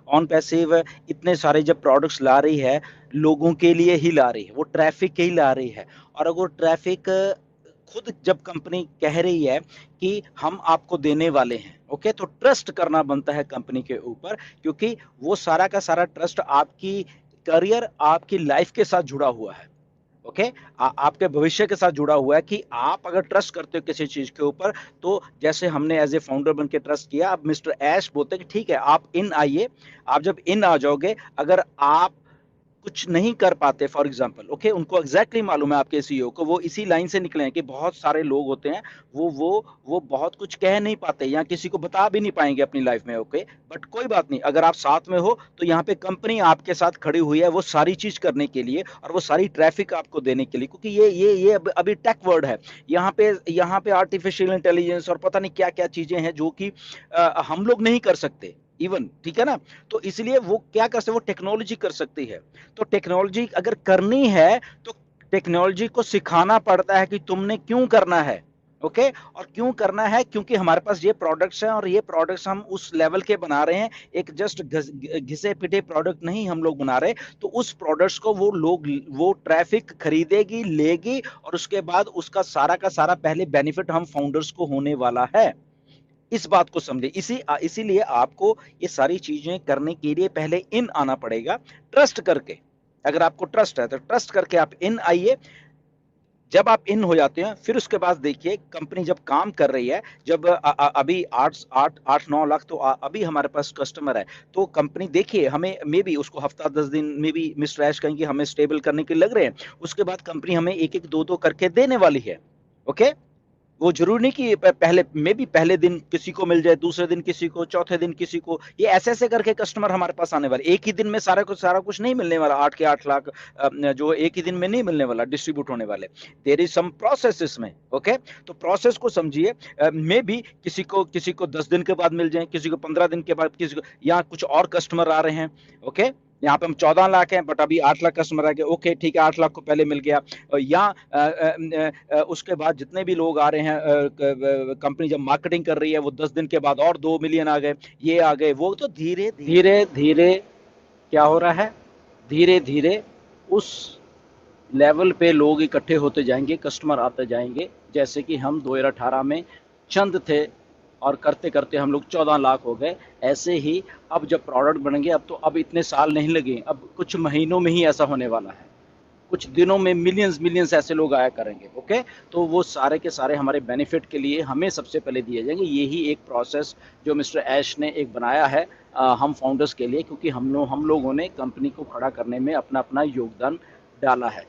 On passive इतने सारे जब प्रोडक्ट्स ला रही है, लोगों के लिए ही ला रही है, वो ट्रैफिक के ही ला रही है। और अगर ट्रैफिक खुद जब कंपनी कह रही है कि हम आपको देने वाले हैं, ओके, तो ट्रस्ट करना बनता है कंपनी के ऊपर, क्योंकि वो सारा का सारा ट्रस्ट आपकी करियर, आपकी लाइफ के साथ जुड़ा हुआ है। ओके, आपके भविष्य के साथ जुड़ा हुआ है कि आप अगर ट्रस्ट करते हो किसी चीज के ऊपर, तो जैसे हमने एज ए फाउंडर बन के ट्रस्ट किया, अब मिस्टर ऐश बोलते हैं कि ठीक है आप इन आइए। आप जब इन आ जाओगे, अगर आप कुछ नहीं कर पाते फॉर एग्जांपल, ओके, उनको एग्जैक्टली मालूम है आपके सीईओ को, वो इसी लाइन से निकले हैं कि बहुत सारे लोग होते हैं, वो बहुत कुछ कह नहीं पाते या किसी को बता भी नहीं पाएंगे अपनी लाइफ में, ओके। बट कोई बात नहीं, अगर आप साथ में हो तो यहाँ पे कंपनी आपके साथ खड़ी हुई है वो सारी चीज करने के लिए और वो सारी ट्रैफिक आपको देने के लिए, क्योंकि ये अभी टेक वर्ड है। यहाँ पे आर्टिफिशियल इंटेलिजेंस और पता नहीं क्या क्या चीजें हैं जो कि हम लोग नहीं कर सकते इवन, ठीक है ना। तो इसलिए वो क्या कर सकते, वो टेक्नोलॉजी कर सकती है। तो टेक्नोलॉजी अगर करनी है तो टेक्नोलॉजी को सिखाना पड़ता है कि तुमने क्यों करना है, ओके। और क्यों करना है, क्योंकि हमारे पास ये प्रोडक्ट्स हैं और ये प्रोडक्ट्स हम उस लेवल के बना रहे हैं, एक जस्ट घिसे पिटे प्रोडक्ट नहीं हम लोग बना रहे। तो उस प्रोडक्ट्स को वो ट्रैफिक खरीदेगी, लेगी, और उसके बाद उसका सारा का सारा पहले बेनिफिट हम फाउंडर्स को होने वाला है। इस बात को समझे, इसीलिए आपको ये सारी चीजें करने के लिए पहले इन आना पड़ेगा, ट्रस्ट करके। अगर आपको ट्रस्ट है तो ट्रस्ट करके आप इन आइए। जब आप इन हो जाते हैं, फिर उसके बाद देखिए कंपनी जब काम कर रही है, जब अभी आठ आठ आठ 9 लाख तो अभी हमारे पास कस्टमर है, तो कंपनी देखिए हमें मे बी उसको हफ्ता 10 दिन में भी मिस्टर ऐश कहेंगे हमें स्टेबल करने के लग रहे हैं। उसके बाद कंपनी हमें एक एक दो दो करके देने वाली है, ओके। वो जरूरी नहीं कि पहले में भी पहले दिन किसी को मिल जाए, दूसरे दिन किसी को, चौथे दिन किसी को, ये ऐसे ऐसे करके कस्टमर हमारे पास आने वाले। एक ही दिन में सारा कुछ नहीं मिलने वाला, 8 के 8 लाख जो एक ही दिन में नहीं मिलने वाला, डिस्ट्रीब्यूट होने वाले। देयर इज सम प्रोसेस इसमें, ओके। तो प्रोसेस को समझिए। मे भी किसी को 10 दिन के बाद मिल जाए, किसी को 15 दिन के बाद, किसी को, यहाँ कुछ और कस्टमर आ रहे हैं, ओके। यहाँ पे हम 14 लाख हैं बट अभी 8 लाख कस्टमर आ गए, ओके ठीक है, 8 लाख को पहले मिल गया। या उसके बाद जितने भी लोग आ रहे हैं, कंपनी जब मार्केटिंग कर रही है, वो 10 दिन के बाद और 2 मिलियन आ गए, ये आ गए वो, तो धीरे धीरे धीरे क्या हो रहा है, धीरे धीरे उस लेवल पे लोग इकट्ठे होते जाएंगे, कस्टमर आते जाएंगे। जैसे कि हम 2018 में चंद थे और करते करते हम लोग 14 लाख हो गए। ऐसे ही अब जब प्रोडक्ट बनेंगे, अब तो अब इतने साल नहीं लगे, अब कुछ महीनों में ही ऐसा होने वाला है, कुछ दिनों में मिलियंस मिलियंस ऐसे लोग आया करेंगे, ओके। तो वो सारे के सारे हमारे बेनिफिट के लिए हमें सबसे पहले दिए जाएंगे। यही एक प्रोसेस जो मिस्टर ऐश ने एक बनाया है हम फाउंडर्स के लिए, क्योंकि हम लोगों ने कंपनी को खड़ा करने में अपना अपना योगदान डाला है।